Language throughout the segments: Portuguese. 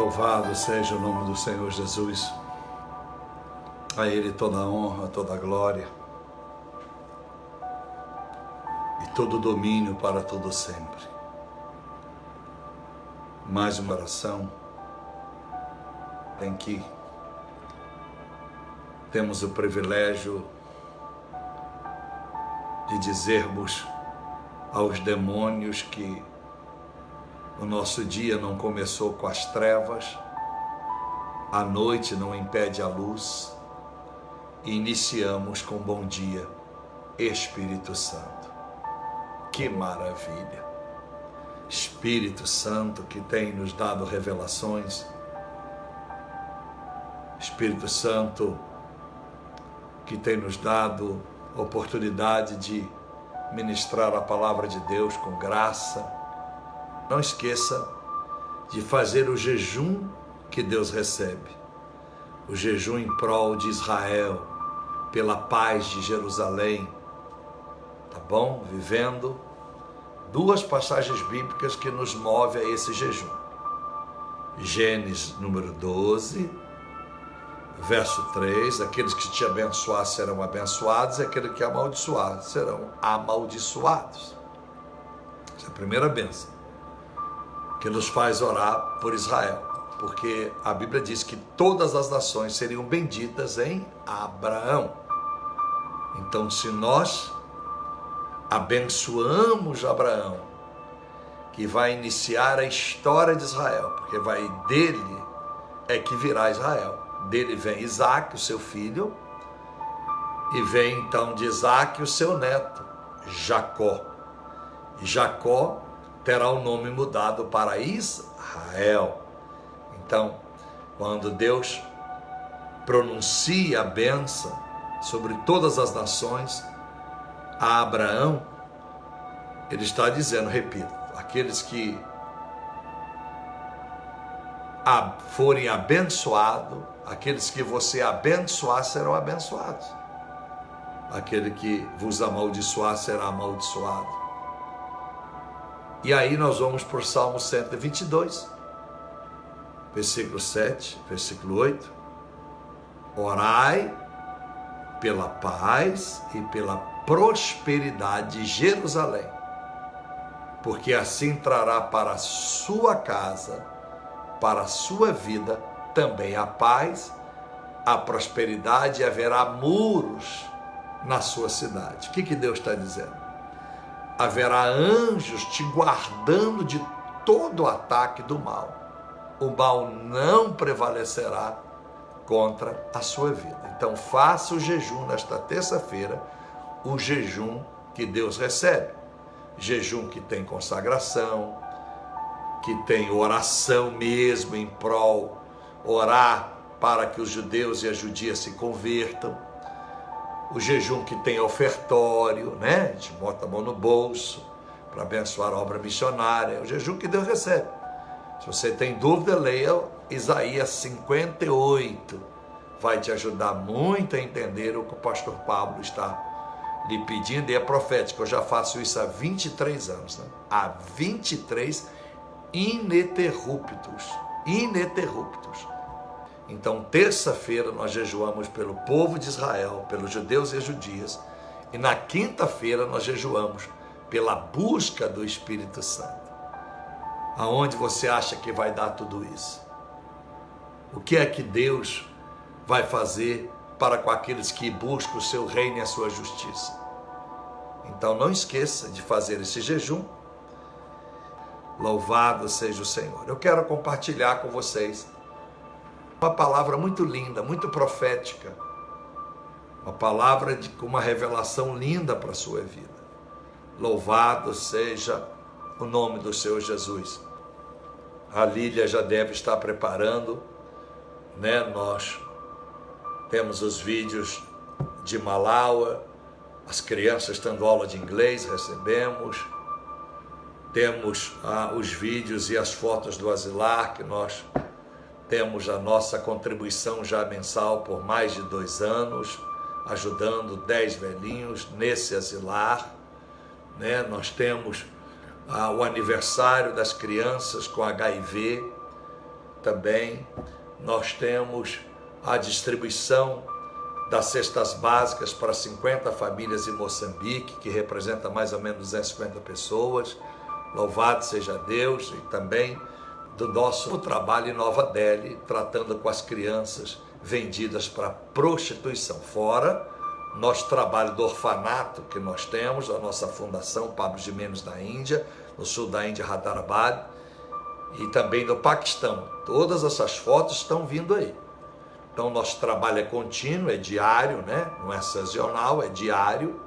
Louvado seja o nome do Senhor Jesus. A Ele toda a honra, toda a glória e todo o domínio para todo sempre. Mais uma oração em que temos o privilégio de dizermos aos demônios que o nosso dia não começou com as trevas, a noite não impede a luz, e iniciamos com bom dia, Espírito Santo. Que maravilha! Espírito Santo que tem nos dado revelações, Espírito Santo que tem nos dado oportunidade de ministrar a palavra de Deus com graça. Não esqueça de fazer o jejum que Deus recebe, o jejum em prol de Israel, pela paz de Jerusalém, tá bom? Vivendo duas passagens bíblicas que nos movem a esse jejum. Gênesis número 12, verso 3, aqueles que te abençoar serão abençoados, e aqueles que amaldiçoar serão amaldiçoados. Essa é a primeira bênção que nos faz orar por Israel, porque a Bíblia diz que todas as nações seriam benditas em Abraão. Então, se nós abençoamos Abraão, que vai iniciar a história de Israel, porque dele é que virá Israel. Dele vem Isaac, o seu filho, e vem então de Isaac o seu neto, Jacó. E Jacó terá o nome mudado para Israel. Então, quando Deus pronuncia a bênção sobre todas as nações a Abraão, ele está dizendo, repito, aqueles que forem abençoados, aqueles que você abençoar serão abençoados, aquele que vos amaldiçoar será amaldiçoado. E aí nós vamos para o Salmo 122, versículo 7, versículo 8. Orai pela paz e pela prosperidade de Jerusalém, porque assim trará para a sua casa, para a sua vida, também a paz, a prosperidade, e haverá muros na sua cidade. O que Deus está dizendo? Haverá anjos te guardando de todo o ataque do mal. O mal não prevalecerá contra a sua vida. Então faça o jejum nesta terça-feira, o jejum que Deus recebe. Jejum que tem consagração, que tem oração mesmo em prol, orar para que os judeus e as judias se convertam. O jejum que tem ofertório, né? A gente bota a mão no bolso para abençoar a obra missionária. É o jejum que Deus recebe. Se você tem dúvida, leia Isaías 58. Vai te ajudar muito a entender o que o pastor Pablo está lhe pedindo. E é profético. Eu já faço isso há 23 anos. Né? Há 23 ininterruptos. Então, terça-feira nós jejuamos pelo povo de Israel, pelos judeus e as judias, e na quinta-feira nós jejuamos pela busca do Espírito Santo. Aonde você acha que vai dar tudo isso? O que é que Deus vai fazer para com aqueles que buscam o seu reino e a sua justiça? Então não esqueça de fazer esse jejum. Louvado seja o Senhor. Eu quero compartilhar com vocês uma palavra muito linda, muito profética, uma palavra com uma revelação linda para a sua vida. Louvado seja o nome do Senhor Jesus. A Lília já deve estar preparando, né? Nós temos os vídeos de Malaua, as crianças tendo aula de inglês, recebemos. Temos os vídeos e as fotos do asilar, que nós temos a nossa contribuição já mensal por mais de 2 anos, ajudando 10 velhinhos nesse asilar, né? Nós temos o aniversário das crianças com HIV, também nós temos a distribuição das cestas básicas para 50 famílias em Moçambique, que representa mais ou menos 250 pessoas. Louvado seja Deus. E também do nosso trabalho em Nova Delhi, tratando com as crianças vendidas para prostituição. Fora nosso trabalho do orfanato que nós temos, a nossa fundação Pablo Jimenez na Índia, no sul da Índia, Hyderabad, e também no Paquistão. Todas essas fotos estão vindo aí. Então, nosso trabalho é contínuo, é diário, né? Não é sazonal, é diário.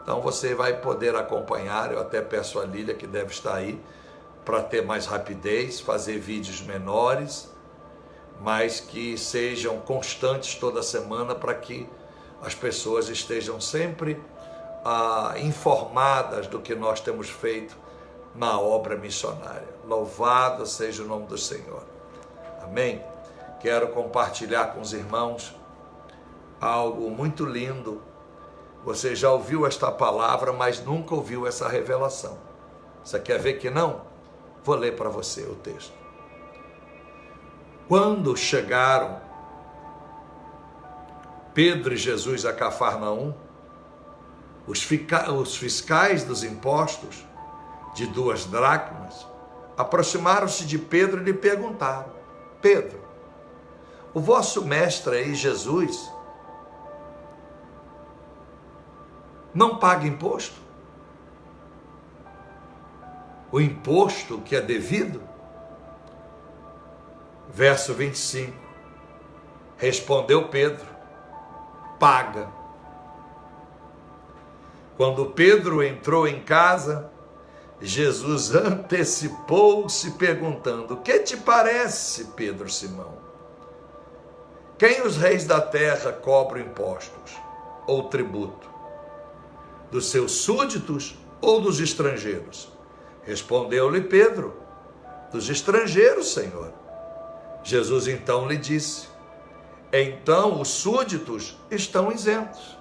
Então, você vai poder acompanhar. Eu até peço a Lília, que deve estar aí, para ter mais rapidez, fazer vídeos menores, mas que sejam constantes toda semana, para que as pessoas estejam sempre informadas do que nós temos feito na obra missionária. Louvado seja o nome do Senhor. Amém? Quero compartilhar com os irmãos algo muito lindo. Você já ouviu esta palavra, mas nunca ouviu essa revelação. Você quer ver que não? Vou ler para você o texto. Quando chegaram Pedro e Jesus a Cafarnaum, os fiscais dos impostos de 2 dracmas aproximaram-se de Pedro e lhe perguntaram: Pedro, o vosso mestre aí, Jesus, não paga imposto? O imposto que é devido? Verso 25. Respondeu Pedro: paga. Quando Pedro entrou em casa, Jesus antecipou-se perguntando: que te parece, Pedro Simão? Quem os reis da terra cobram impostos ou tributo? Dos seus súditos ou dos estrangeiros? Respondeu-lhe Pedro: dos estrangeiros, Senhor. Jesus então lhe disse: então os súditos estão isentos.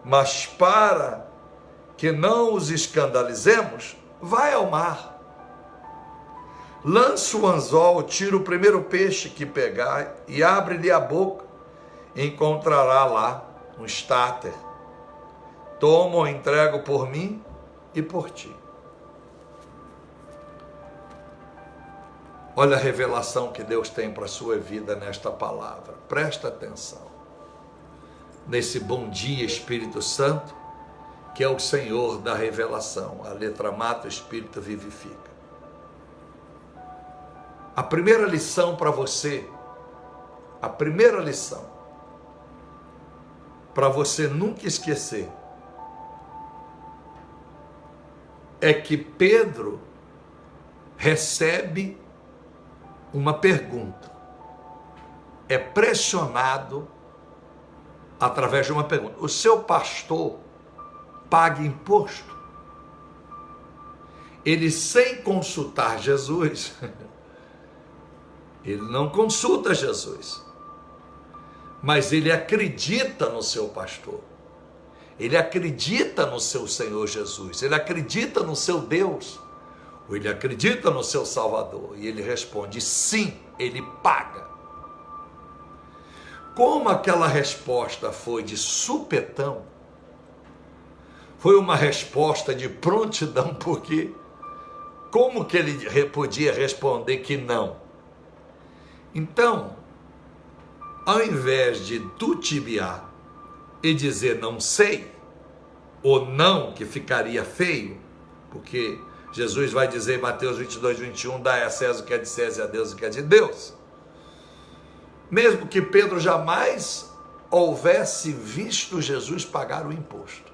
Mas para que não os escandalizemos, vai ao mar. Lança o anzol, tira o primeiro peixe que pegar e abre-lhe a boca. Encontrará lá um estáter. Toma-o, entrego por mim e por ti. Olha a revelação que Deus tem para a sua vida nesta palavra. Presta atenção. Nesse bom dia, Espírito Santo, que é o Senhor da revelação. A letra mata, o Espírito vivifica. A primeira lição para você, a primeira lição, para você nunca esquecer, é que Pedro recebe uma pergunta, é pressionado através de uma pergunta: o seu pastor paga imposto? Ele, sem consultar Jesus, ele não consulta Jesus, mas ele acredita no seu pastor, ele acredita no seu Senhor Jesus, ele acredita no seu Deus, ou ele acredita no seu Salvador, e ele responde: sim, ele paga. Como aquela resposta foi de supetão, foi uma resposta de prontidão, porque como que ele podia responder que não? Então, ao invés de tutibiar e dizer não sei, ou não, que ficaria feio, porque Jesus vai dizer em Mateus 22, 21, dai a César o que é de César e a Deus o que é de Deus. Mesmo que Pedro jamais houvesse visto Jesus pagar o imposto,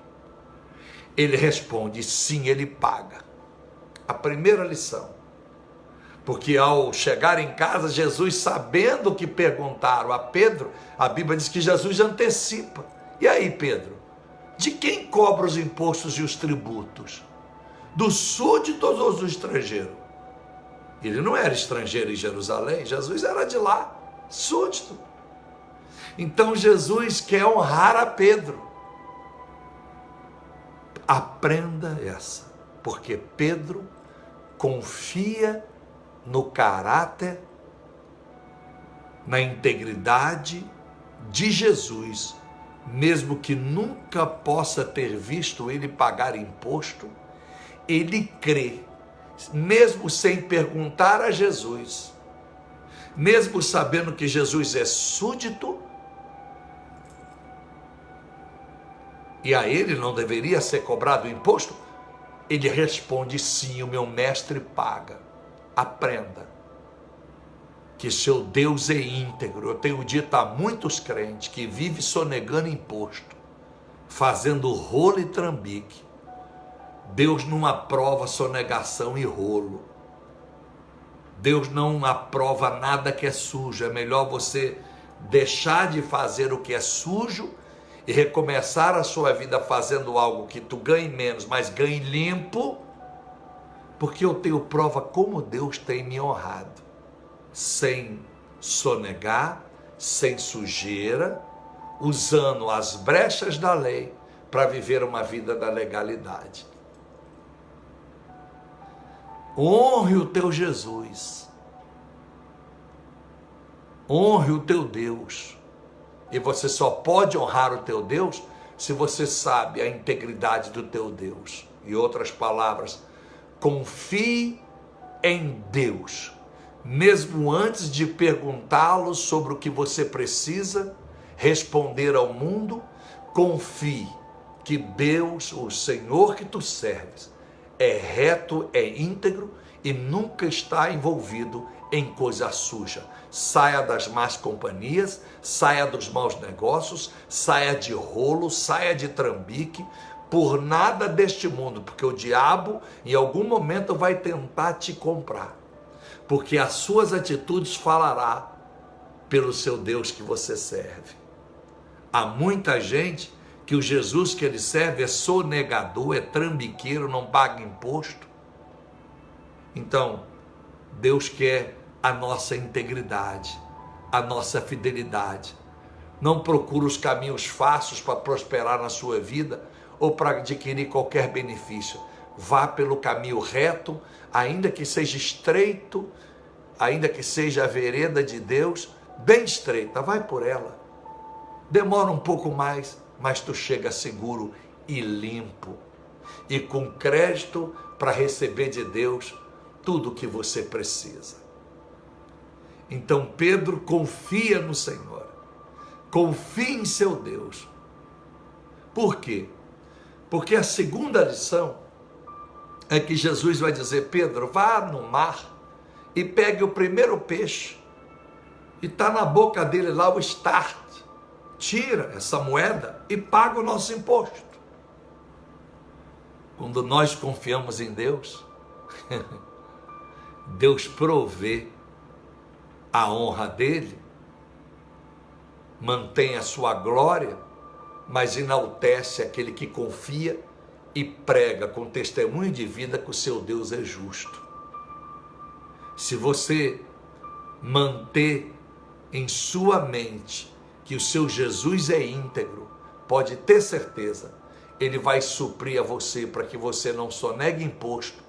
ele responde: sim, ele paga. A primeira lição. Porque ao chegar em casa, Jesus, sabendo que perguntaram a Pedro, a Bíblia diz que Jesus antecipa: e aí, Pedro, de quem cobra os impostos e os tributos? Dos súditos ou do estrangeiro? Ele não era estrangeiro em Jerusalém, Jesus era de lá, súdito. Então Jesus quer honrar a Pedro. Aprenda essa, porque Pedro confia no caráter, na integridade de Jesus, mesmo que nunca possa ter visto ele pagar imposto, ele crê, mesmo sem perguntar a Jesus, mesmo sabendo que Jesus é súdito, e a ele não deveria ser cobrado o imposto, ele responde: sim, o meu mestre paga. Aprenda que seu Deus é íntegro. Eu tenho dito a muitos crentes que vivem sonegando imposto, fazendo rolo e trambique. Deus não aprova sonegação e rolo. Deus não aprova nada que é sujo. É melhor você deixar de fazer o que é sujo e recomeçar a sua vida fazendo algo que tu ganhe menos, mas ganhe limpo, porque eu tenho prova como Deus tem me honrado, sem sonegar, sem sujeira, usando as brechas da lei para viver uma vida da legalidade. Honre o teu Jesus, honre o teu Deus. E você só pode honrar o teu Deus se você sabe a integridade do teu Deus. Em outras palavras, confie em Deus, mesmo antes de perguntá-lo sobre o que você precisa responder ao mundo. Confie que Deus, o Senhor que tu serves, é reto, é íntegro e nunca está envolvido em coisa suja. Saia das más companhias, saia dos maus negócios, saia de rolo, saia de trambique, por nada deste mundo, porque o diabo em algum momento vai tentar te comprar, porque as suas atitudes falará pelo seu Deus que você serve. Há muita gente que o Jesus que ele serve é sonegador, é trambiqueiro, não paga imposto. Então, Deus quer a nossa integridade, a nossa fidelidade. Não procure os caminhos fáceis para prosperar na sua vida ou para adquirir qualquer benefício. Vá pelo caminho reto, ainda que seja estreito, ainda que seja a vereda de Deus, bem estreita, vai por ela. Demora um pouco mais, mas tu chega seguro e limpo, e com crédito para receber de Deus tudo o que você precisa. Então Pedro confia no Senhor, confia em seu Deus. Por quê? Porque a segunda lição é que Jesus vai dizer: Pedro, vá no mar e pegue o primeiro peixe, e está na boca dele lá o start, tira essa moeda e paga o nosso imposto. Quando nós confiamos em Deus, Deus provê a honra dele, mantém a sua glória, mas enaltece aquele que confia e prega com testemunho de vida que o seu Deus é justo. Se você manter em sua mente que o seu Jesus é íntegro, pode ter certeza, ele vai suprir a você para que você não sonegue imposto,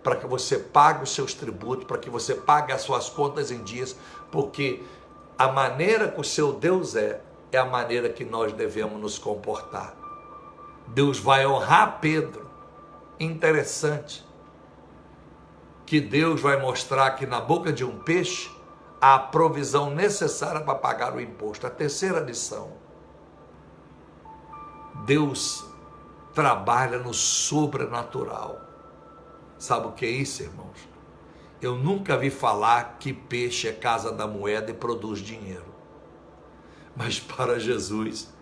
para que você pague os seus tributos, para que você pague as suas contas em dias, porque a maneira que o seu Deus é a maneira que nós devemos nos comportar. Deus vai honrar Pedro. Interessante que Deus vai mostrar que na boca de um peixe há a provisão necessária para pagar o imposto. A terceira lição: Deus trabalha no sobrenatural. Sabe o que é isso, irmãos? Eu nunca vi falar que peixe é casa da moeda e produz dinheiro. Mas para Jesus,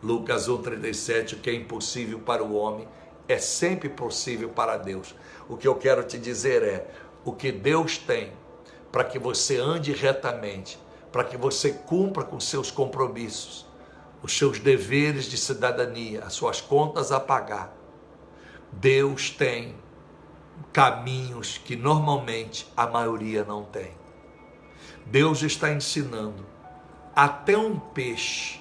Lucas 1,37, o que é impossível para o homem é sempre possível para Deus. O que eu quero te dizer é, o que Deus tem para que você ande retamente, para que você cumpra com seus compromissos, os seus deveres de cidadania, as suas contas a pagar. Deus tem caminhos que normalmente a maioria não tem. Deus está ensinando, até um peixe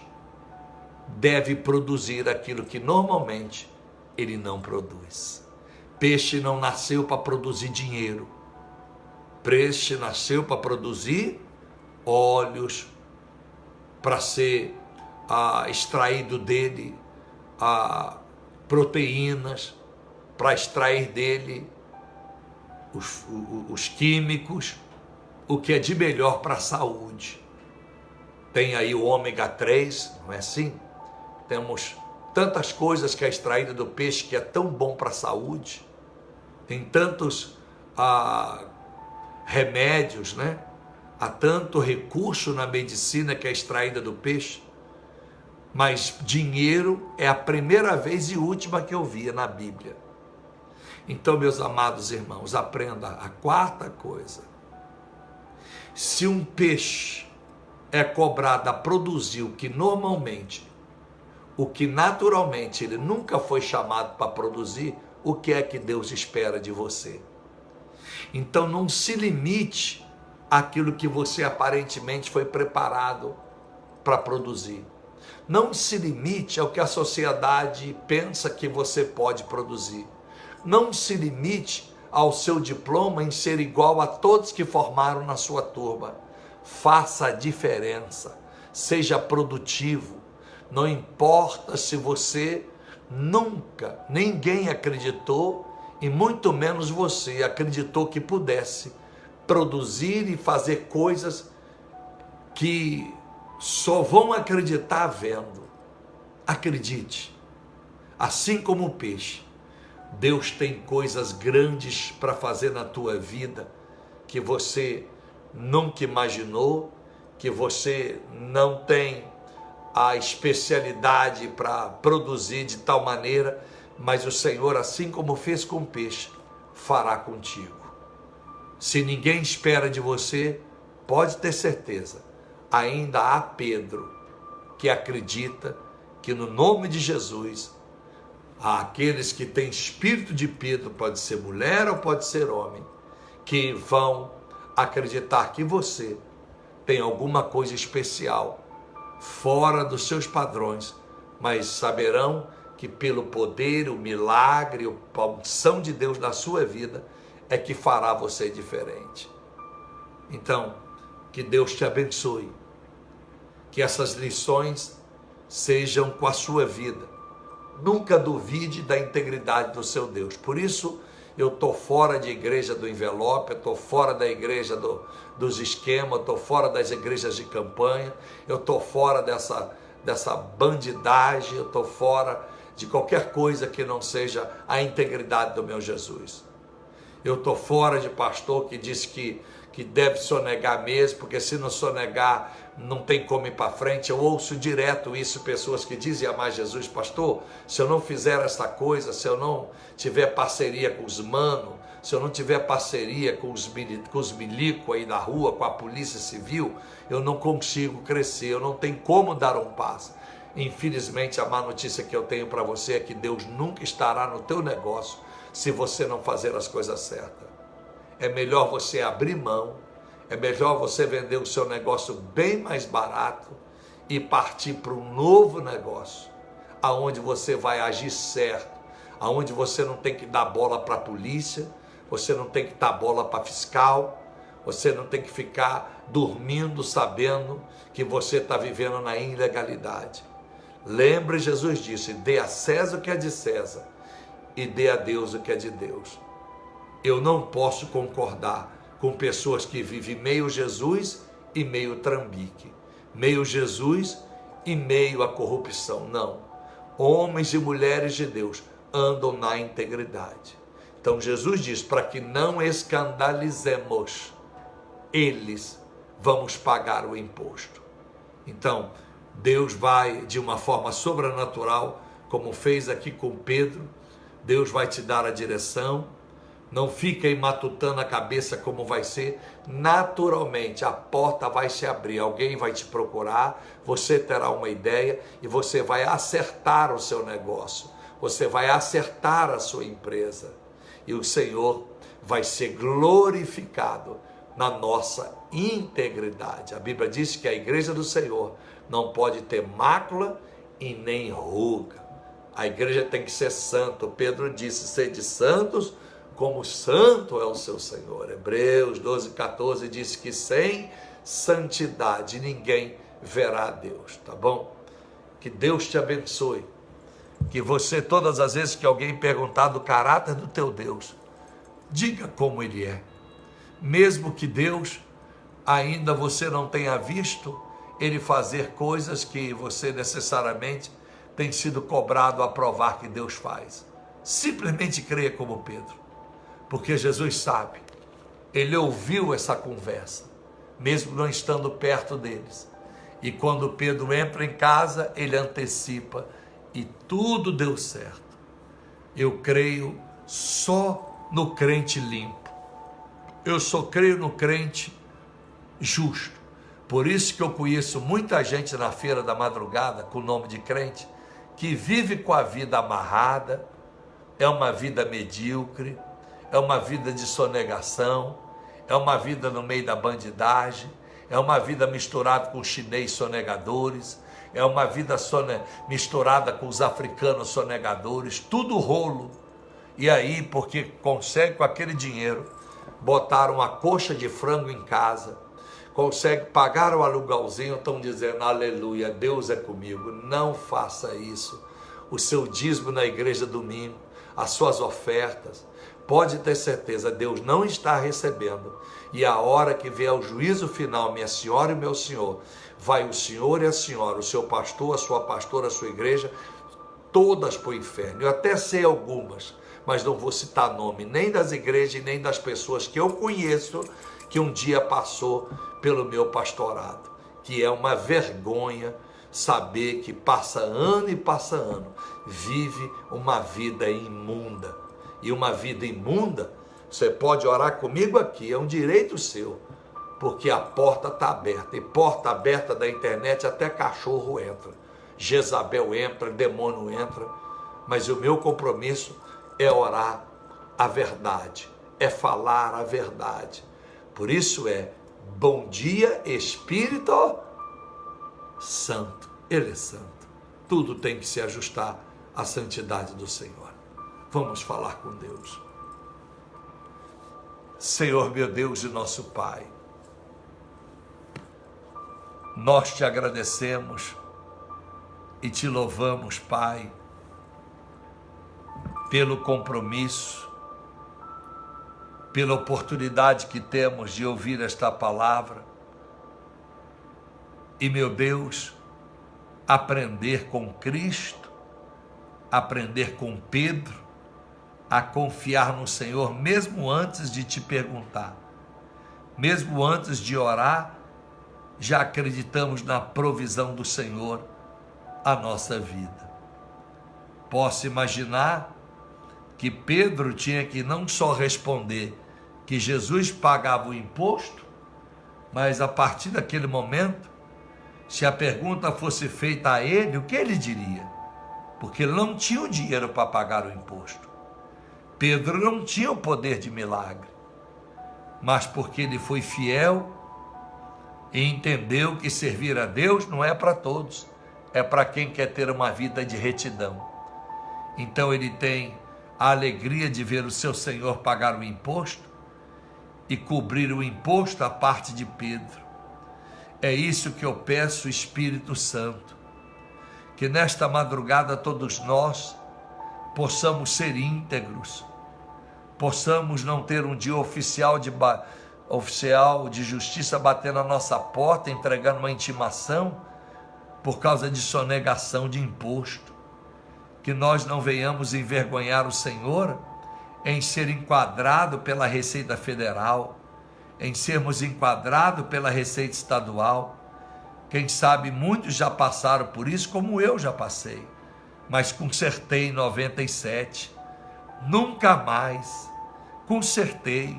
deve produzir aquilo que normalmente ele não produz. Peixe não nasceu para produzir dinheiro. Peixe nasceu para produzir óleos, para ser extraído dele proteínas, para extrair dele os químicos, o que é de melhor para a saúde. Tem aí o ômega 3, não é assim? Temos tantas coisas que é extraída do peixe que é tão bom para a saúde. Tem tantos remédios, né? Há tanto recurso na medicina que é extraída do peixe. Mas dinheiro é a primeira vez e última que eu via na Bíblia. Então, meus amados irmãos, aprenda a quarta coisa. Se um peixe é cobrado a produzir o que naturalmente ele nunca foi chamado para produzir, o que é que Deus espera de você? Então não se limite àquilo que você aparentemente foi preparado para produzir. Não se limite ao que a sociedade pensa que você pode produzir. Não se limite ao seu diploma em ser igual a todos que formaram na sua turma. Faça a diferença, seja produtivo. Não importa se você ninguém acreditou, e muito menos você acreditou que pudesse produzir e fazer coisas que só vão acreditar vendo. Acredite, assim como o peixe, Deus tem coisas grandes para fazer na tua vida que você nunca imaginou, que você não tem a especialidade para produzir de tal maneira, mas o Senhor, assim como fez com o peixe, fará contigo. Se ninguém espera de você, pode ter certeza, ainda há Pedro que acredita que no nome de Jesus, há aqueles que têm espírito de Pedro, pode ser mulher ou pode ser homem, que vão acreditar que você tem alguma coisa especial, fora dos seus padrões, mas saberão que pelo poder, o milagre, a unção de Deus na sua vida, é que fará você diferente. Então, que Deus te abençoe, que essas lições sejam com a sua vida. Nunca duvide da integridade do seu Deus. Por isso, eu estou fora de igreja do envelope, eu estou fora da igreja dos esquemas, eu estou fora das igrejas de campanha, eu estou fora dessa bandidagem, eu estou fora de qualquer coisa que não seja a integridade do meu Jesus. Eu estou fora de pastor que diz que deve sonegar mesmo, porque se não sonegar não tem como ir para frente. Eu ouço direto isso, pessoas que dizem amar Jesus: pastor, se eu não fizer essa coisa, se eu não tiver parceria com os manos, se eu não tiver parceria com os milicos aí da rua, com a polícia civil, eu não consigo crescer, eu não tenho como dar um passo. Infelizmente, a má notícia que eu tenho para você é que Deus nunca estará no teu negócio se você não fazer as coisas certas. É melhor você abrir mão, é melhor você vender o seu negócio bem mais barato e partir para um novo negócio, aonde você vai agir certo, aonde você não tem que dar bola para a polícia, você não tem que dar bola para fiscal, você não tem que ficar dormindo sabendo que você está vivendo na ilegalidade. Lembre, Jesus disse: dê a César o que é de César e dê a Deus o que é de Deus. Eu não posso concordar com pessoas que vivem meio Jesus e meio trambique, meio Jesus e meio a corrupção. Não. Homens e mulheres de Deus andam na integridade. Então Jesus diz: para que não escandalizemos eles, vamos pagar o imposto. Então Deus vai, de uma forma sobrenatural, como fez aqui com Pedro, Deus vai te dar a direção. Não fica aí matutando a cabeça como vai ser. Naturalmente a porta vai se abrir, alguém vai te procurar, você terá uma ideia e você vai acertar o seu negócio, você vai acertar a sua empresa e o Senhor vai ser glorificado na nossa integridade. A Bíblia diz que a igreja do Senhor não pode ter mácula e nem ruga. A igreja tem que ser santa. Pedro disse: sede santos como santo é o seu Senhor. Hebreus 12:14 diz que sem santidade ninguém verá a Deus, tá bom? Que Deus te abençoe, que você, todas as vezes que alguém perguntar do caráter do teu Deus, diga como ele é, mesmo que Deus ainda você não tenha visto ele fazer coisas que você necessariamente tem sido cobrado a provar que Deus faz. Simplesmente creia como Pedro, porque Jesus sabe, ele ouviu essa conversa, mesmo não estando perto deles. E quando Pedro entra em casa, ele antecipa e tudo deu certo. Eu creio só no crente limpo. Eu só creio no crente justo. Por isso que eu conheço muita gente na feira da madrugada, com o nome de crente, que vive com a vida amarrada, é uma vida medíocre, é uma vida de sonegação, é uma vida no meio da bandidagem, é uma vida misturada com os chinês sonegadores, é uma vida misturada com os africanos sonegadores, tudo rolo. E aí, porque consegue com aquele dinheiro botar uma coxa de frango em casa, consegue pagar o aluguelzinho, estão dizendo, aleluia, Deus é comigo. Não faça isso. O seu dízimo na igreja domingo, as suas ofertas, pode ter certeza, Deus não está recebendo. E a hora que vier o juízo final, minha senhora e meu senhor, vai o senhor e a senhora, o seu pastor, a sua pastora, a sua igreja, todas para o inferno. Eu até sei algumas, mas não vou citar nome nem das igrejas nem das pessoas que eu conheço que um dia passou pelo meu pastorado, que é uma vergonha saber que passa ano e passa ano, vive uma vida imunda. E uma vida imunda, você pode orar comigo aqui, é um direito seu, porque a porta está aberta, e porta aberta da internet até cachorro entra, Jezabel entra, demônio entra, mas o meu compromisso é orar a verdade, é falar a verdade. Por isso bom dia Espírito Santo, ele é santo, tudo tem que se ajustar à santidade do Senhor. Vamos falar com Deus. Senhor meu Deus e nosso Pai, nós te agradecemos e te louvamos, Pai, pelo compromisso, pela oportunidade que temos de ouvir esta palavra e, meu Deus, aprender com Cristo, aprender com Pedro, a confiar no Senhor, mesmo antes de te perguntar, mesmo antes de orar, já acreditamos na provisão do Senhor à nossa vida. Posso imaginar que Pedro tinha que não só responder que Jesus pagava o imposto, mas a partir daquele momento, se a pergunta fosse feita a ele, o que ele diria? Porque ele não tinha o dinheiro para pagar o imposto. Pedro não tinha o poder de milagre, mas porque ele foi fiel e entendeu que servir a Deus não é para todos, é para quem quer ter uma vida de retidão. Então ele tem a alegria de ver o seu Senhor pagar o imposto e cobrir o imposto à parte de Pedro. É isso que eu peço, Espírito Santo, que nesta madrugada todos nós possamos ser íntegros, possamos não ter um dia oficial de justiça bater na nossa porta, entregando uma intimação por causa de sonegação de imposto, que nós não venhamos envergonhar o Senhor em ser enquadrado pela Receita Federal, em sermos enquadrados pela Receita Estadual. Quem sabe muitos já passaram por isso, como eu já passei, mas consertei em 97, nunca mais, consertei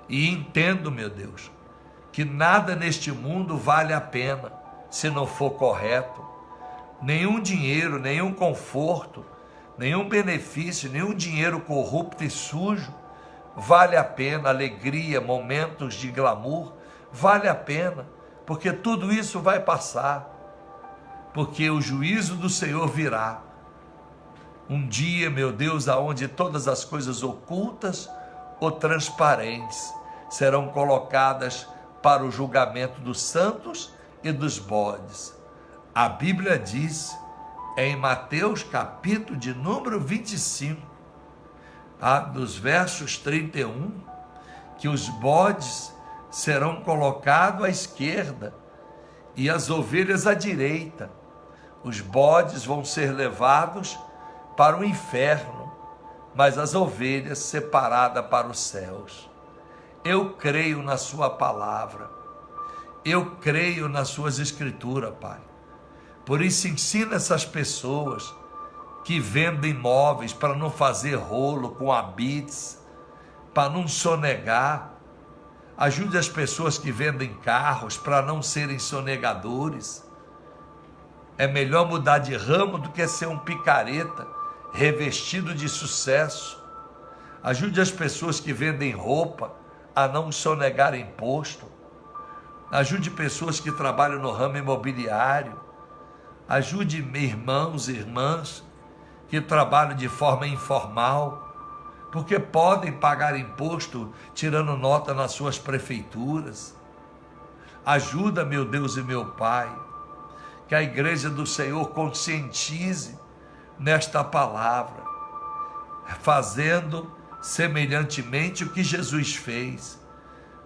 e entendo, meu Deus, que nada neste mundo vale a pena se não for correto. Nenhum dinheiro, nenhum conforto, nenhum benefício, nenhum dinheiro corrupto e sujo vale a pena. Alegria, momentos de glamour, vale a pena, porque tudo isso vai passar, porque o juízo do Senhor virá. Um dia, meu Deus, aonde todas as coisas ocultas ou transparentes, serão colocadas para o julgamento dos santos e dos bodes. A Bíblia diz, em Mateus capítulo de número 25, dos versos 31, que os bodes serão colocados à esquerda e as ovelhas à direita. Os bodes vão ser levados para o inferno, mas as ovelhas separadas para os céus. Eu creio na sua palavra, eu creio nas suas escrituras, Pai. Por isso ensina essas pessoas que vendem imóveis para não fazer rolo com habites, para não sonegar. Ajude as pessoas que vendem carros para não serem sonegadores. É melhor mudar de ramo do que ser um picareta revestido de sucesso. Ajude as pessoas que vendem roupa a não sonegar imposto. Ajude pessoas que trabalham no ramo imobiliário. Ajude irmãos e irmãs que trabalham de forma informal, porque podem pagar imposto tirando nota nas suas prefeituras. Ajuda, meu Deus e meu Pai, que a igreja do Senhor conscientize nesta palavra, fazendo semelhantemente o que Jesus fez,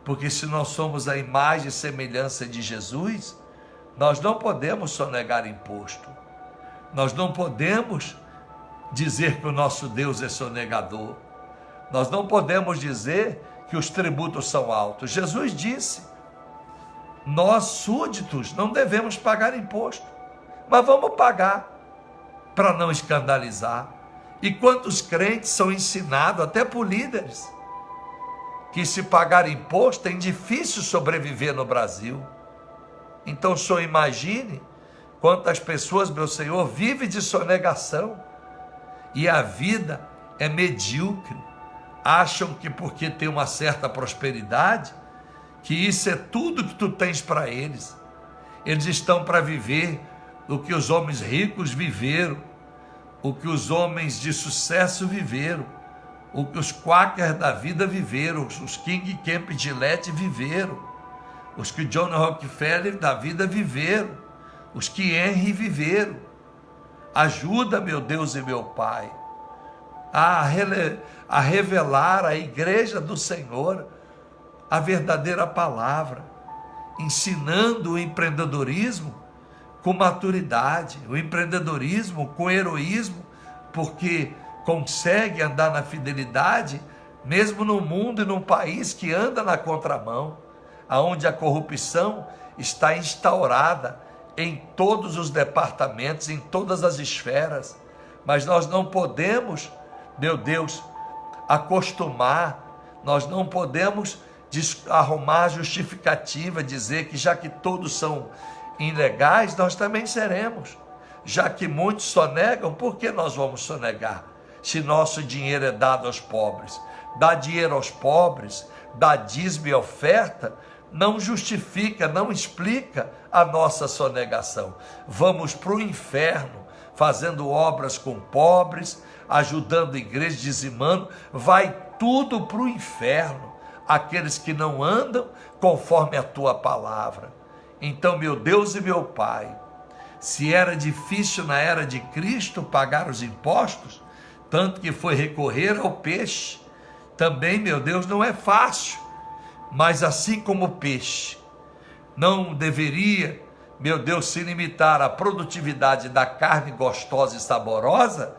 porque se nós somos a imagem e semelhança de Jesus, nós não podemos sonegar imposto, nós não podemos dizer que o nosso Deus é sonegador, nós não podemos dizer que os tributos são altos. Jesus disse, nós súditos não devemos pagar imposto, mas vamos pagar para não escandalizar. E quantos crentes são ensinados até por líderes que se pagar imposto é difícil sobreviver no Brasil. Então só imagine quantas pessoas, meu Senhor, vivem de sonegação e a vida é medíocre. Acham que porque tem uma certa prosperidade, que isso é tudo que tu tens para eles. Eles estão para viver o que os homens ricos viveram, o que os homens de sucesso viveram, o que os quakers da vida viveram, os King Kemp Gillette viveram, os que John Rockefeller da vida viveram, os que Henry viveram. Ajuda, meu Deus e meu Pai, a revelar à igreja do Senhor a verdadeira palavra, ensinando o empreendedorismo com maturidade, o empreendedorismo com heroísmo, porque consegue andar na fidelidade, mesmo no mundo e num país que anda na contramão, aonde a corrupção está instaurada em todos os departamentos, em todas as esferas. Mas nós não podemos, meu Deus, acostumar, nós não podemos arrumar justificativa, dizer que já que todos são ilegais, nós também seremos. Já que muitos sonegam, por que nós vamos sonegar? Se nosso dinheiro é dado aos pobres. Dar dinheiro aos pobres, dar dízimo e oferta, não justifica, não explica a nossa sonegação. Vamos para o inferno, fazendo obras com pobres, ajudando a igreja, dizimando, vai tudo para o inferno, aqueles que não andam conforme a tua palavra. Então, meu Deus e meu Pai, se era difícil na era de Cristo pagar os impostos, tanto que foi recorrer ao peixe, também, meu Deus, não é fácil, mas assim como o peixe não deveria, meu Deus, se limitar à produtividade da carne gostosa e saborosa,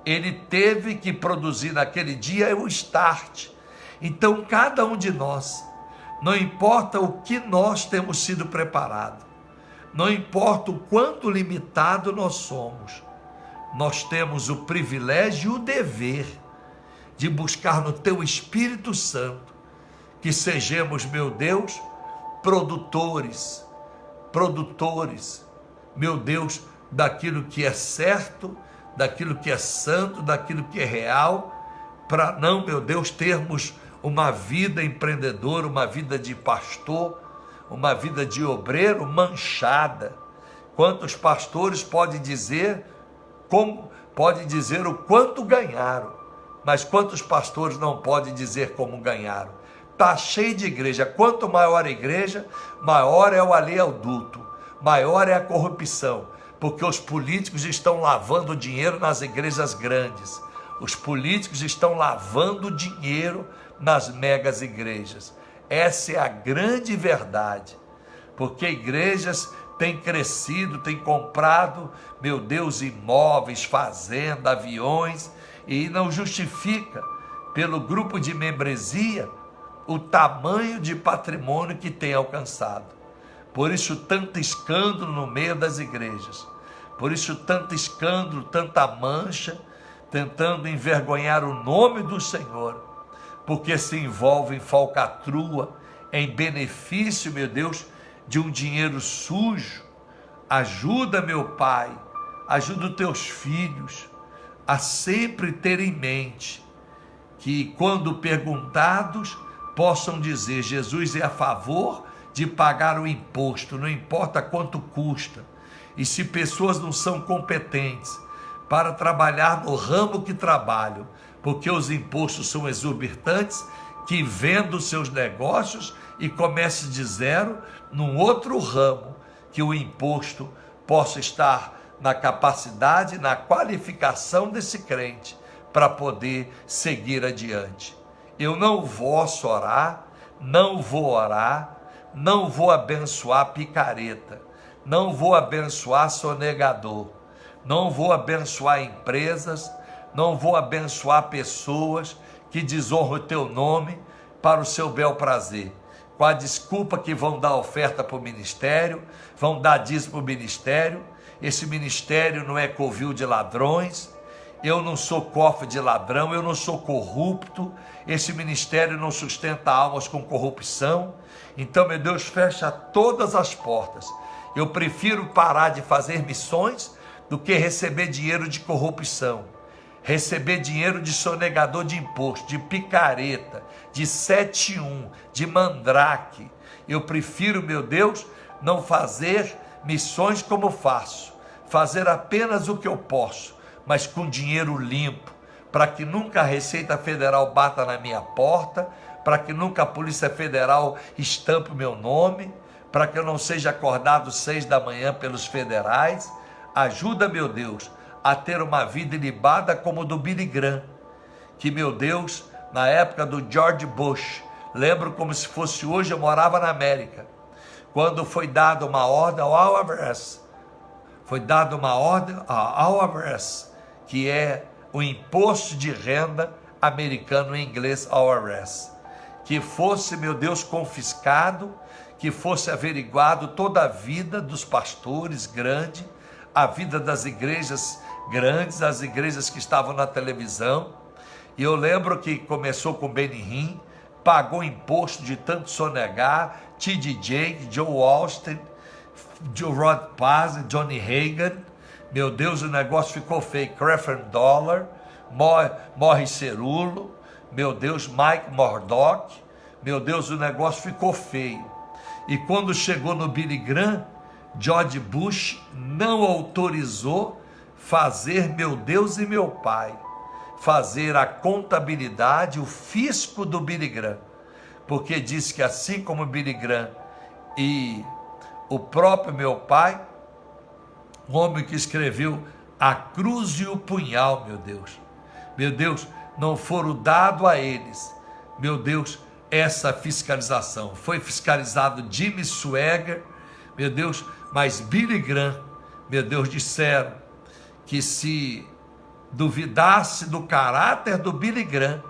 ele teve que produzir naquele dia o start. Então, cada um de nós, não importa o que nós temos sido preparados, não importa o quanto limitado nós somos, nós temos o privilégio e o dever de buscar no Teu Espírito Santo, que sejamos, meu Deus, produtores, meu Deus, daquilo que é certo, daquilo que é santo, daquilo que é real, para não, meu Deus, termos uma vida empreendedora, uma vida de pastor, uma vida de obreiro manchada. Quantos pastores podem dizer, como pode dizer o quanto ganharam, mas quantos pastores não podem dizer como ganharam? Está cheio de igreja. Quanto maior a igreja, maior é o oleoduto, maior é a corrupção, porque os políticos estão lavando dinheiro nas igrejas grandes. Os políticos estão lavando dinheiro nas megas igrejas. Essa é a grande verdade, porque igrejas têm crescido, têm comprado, meu Deus, imóveis, fazenda, aviões, e não justifica, pelo grupo de membresia, o tamanho de patrimônio que tem alcançado. Por isso tanto escândalo no meio das igrejas, por isso tanto escândalo, tanta mancha, tentando envergonhar o nome do Senhor, porque se envolve em falcatrua, em benefício, meu Deus, de um dinheiro sujo. Ajuda, meu Pai, ajuda os teus filhos a sempre ter em mente que, quando perguntados, possam dizer: Jesus é a favor de pagar o imposto, não importa quanto custa. E se pessoas não são competentes para trabalhar no ramo que trabalham, porque os impostos são exorbitantes, que vendam seus negócios e comece de zero num outro ramo, que o imposto possa estar na capacidade, na qualificação desse crente para poder seguir adiante. Eu não posso orar, não vou orar, não vou abençoar picareta, não vou abençoar sonegador, não vou abençoar empresas, não vou abençoar pessoas que desonram o teu nome para o seu bel prazer, com a desculpa que vão dar oferta para o ministério, vão dar dízimo para o ministério. Esse ministério não é covil de ladrões, eu não sou cofre de ladrão, eu não sou corrupto, esse ministério não sustenta almas com corrupção. Então, meu Deus, fecha todas as portas. Eu prefiro parar de fazer missões do que receber dinheiro de corrupção, receber dinheiro de sonegador de imposto, de picareta, de 71, de mandrake. Eu prefiro, meu Deus, não fazer missões como faço, fazer apenas o que eu posso, mas com dinheiro limpo, para que nunca a Receita Federal bata na minha porta, para que nunca a Polícia Federal estampe o meu nome, para que eu não seja acordado 6 da manhã pelos federais. Ajuda, meu Deus, a ter uma vida ilibada como do Billy Graham, que, meu Deus, na época do George Bush, lembro como se fosse hoje, eu morava na América, quando foi dada uma ordem ao IRS, que é o imposto de renda americano, em inglês IRS, que fosse, meu Deus, confiscado, que fosse averiguado toda a vida dos pastores grandes, a vida das igrejas grandes, as igrejas que estavam na televisão. E eu lembro que começou com Benny Hinn, pagou imposto de tanto sonegar, T.D. Jakes, Joe Austin, Joe Rod Paz, Johnny Hagan. Meu Deus, o negócio ficou feio. Crefton Dollar, Morris Cerulo, meu Deus, Mike Murdock. Meu Deus, o negócio ficou feio. E quando chegou no Billy Graham, George Bush não autorizou fazer, meu Deus e meu Pai, fazer a contabilidade, o fisco do Billy Graham, porque diz que assim como Billy Graham e o próprio meu pai, o homem que escreveu A Cruz e o Punhal, meu Deus, não foram dados a eles, meu Deus, essa fiscalização. Foi fiscalizado Jimmy Swaggart, meu Deus, mas Billy Graham, meu Deus, disseram que se duvidasse do caráter do Billy Graham,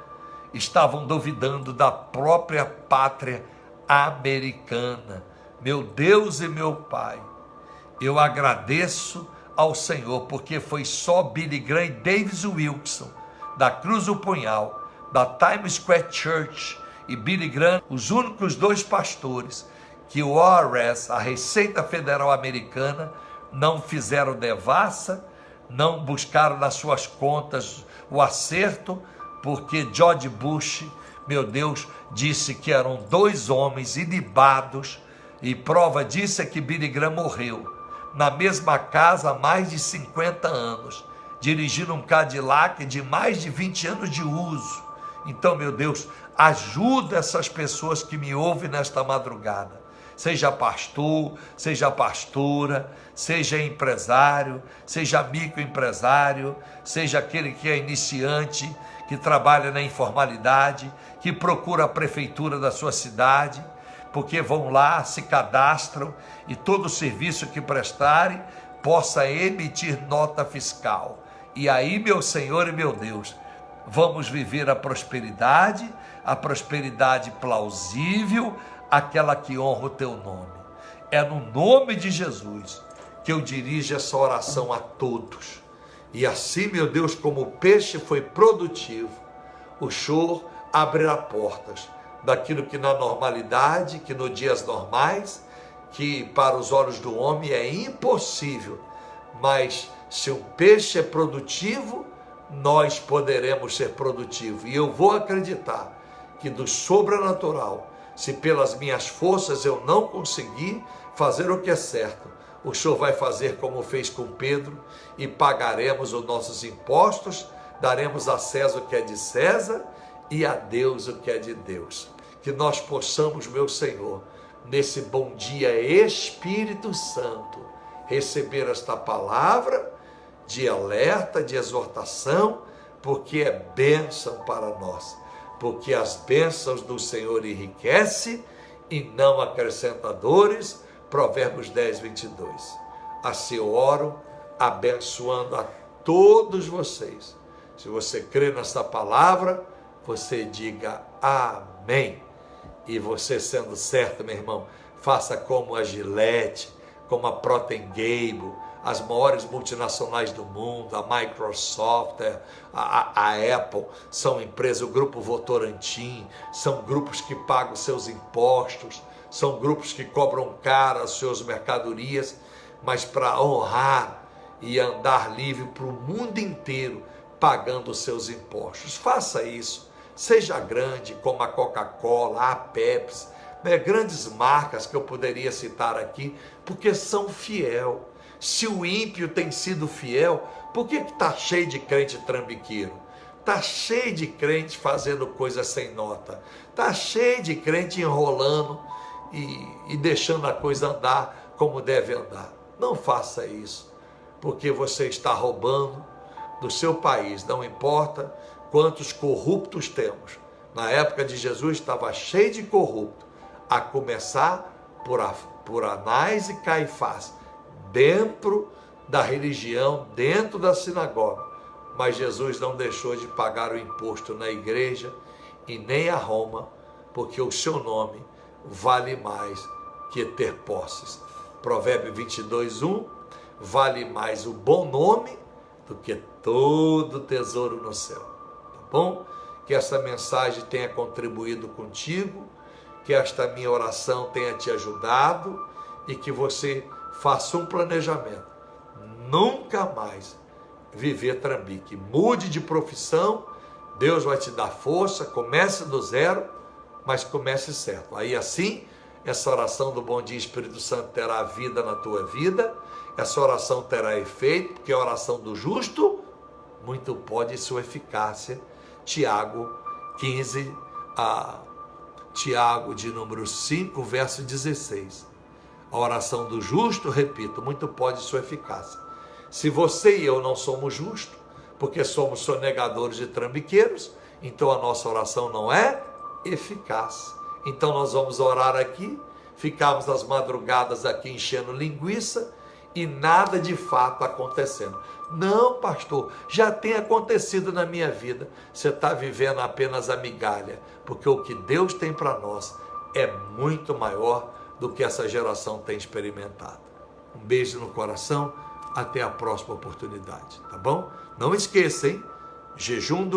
estavam duvidando da própria pátria americana. Meu Deus e meu Pai, eu agradeço ao Senhor, porque foi só Billy Graham e Davis Wilkerson, da Cruz do Punhal, da Times Square Church, e Billy Graham, os únicos 2 pastores que o IRS, a Receita Federal Americana, não fizeram devassa, não buscaram nas suas contas o acerto, porque George Bush, meu Deus, disse que eram 2 homens ilibados, e prova disso é que Billy Graham morreu na mesma casa há mais de 50 anos. dirigindo um Cadillac de mais de 20 anos de uso. Então, meu Deus, ajuda essas pessoas que me ouvem nesta madrugada. Seja pastor, seja pastora, seja empresário, seja microempresário, seja aquele que é iniciante, que trabalha na informalidade, que procura a prefeitura da sua cidade, porque vão lá, se cadastram e todo serviço que prestarem possa emitir nota fiscal. E aí, meu Senhor e meu Deus, vamos viver a prosperidade plausível, aquela que honra o teu nome. É no nome de Jesus que eu dirijo essa oração a todos. E assim, meu Deus, como o peixe foi produtivo, o Senhor abrirá portas daquilo que na normalidade, que nos dias normais, que para os olhos do homem é impossível, mas se o peixe é produtivo, nós poderemos ser produtivos. E eu vou acreditar que do sobrenatural, se pelas minhas forças eu não conseguir fazer o que é certo, o Senhor vai fazer como fez com Pedro, e pagaremos os nossos impostos, daremos a César o que é de César e a Deus o que é de Deus. Que nós possamos, meu Senhor, nesse bom dia, Espírito Santo, receber esta palavra de alerta, de exortação, porque é bênção para nós. Porque as bênçãos do Senhor enriquecem e não acrescenta dores. Provérbios 10, 22. Assim eu oro, abençoando a todos vocês. Se você crê nessa palavra, você diga amém. E você, sendo certo, meu irmão, faça como a Gillette, como a Procter & Gamble, as maiores multinacionais do mundo, a Microsoft, a Apple, são empresas, o grupo Votorantim, são grupos que pagam seus impostos, são grupos que cobram caro as suas mercadorias, mas para honrar e andar livre para o mundo inteiro, pagando os seus impostos. Faça isso, seja grande, como a Coca-Cola, a Pepsi, grandes marcas que eu poderia citar aqui, porque são fiel. Se o ímpio tem sido fiel, por que está cheio de crente trambiqueiro? Está cheio de crente fazendo coisas sem nota. Está cheio de crente enrolando e deixando a coisa andar como deve andar. Não faça isso, porque você está roubando do seu país. Não importa quantos corruptos temos. Na época de Jesus estava cheio de corrupto, a começar por Anás e Caifás, dentro da religião, dentro da sinagoga. Mas Jesus não deixou de pagar o imposto na igreja e nem a Roma, porque o seu nome vale mais que ter posses. Provérbio 22, 1, vale mais o bom nome do que todo tesouro no céu. Tá bom? Que essa mensagem tenha contribuído contigo, que esta minha oração tenha te ajudado e que você faça um planejamento. Nunca mais viver trambique. Mude de profissão, Deus vai te dar força, comece do zero, mas comece certo. Aí assim, essa oração do Bom Dia Espírito Santo terá vida na tua vida, essa oração terá efeito, porque a oração do justo, muito pode e sua eficácia. Tiago 15, Tiago de número 5, verso 16. A oração do justo, repito, muito pode sua eficácia. Se você e eu não somos justos, porque somos sonegadores e trambiqueiros, então a nossa oração não é eficaz. Então nós vamos orar aqui, ficamos nas madrugadas aqui enchendo linguiça e nada de fato acontecendo. Não, pastor, já tem acontecido na minha vida. Você está vivendo apenas a migalha, porque o que Deus tem para nós é muito maior do que essa geração tem experimentado. Um beijo no coração, até a próxima oportunidade, tá bom? Não esqueça, hein? Jejum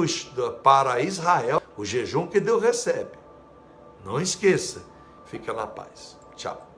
para Israel, o jejum que Deus recebe. Não esqueça, fica na paz. Tchau.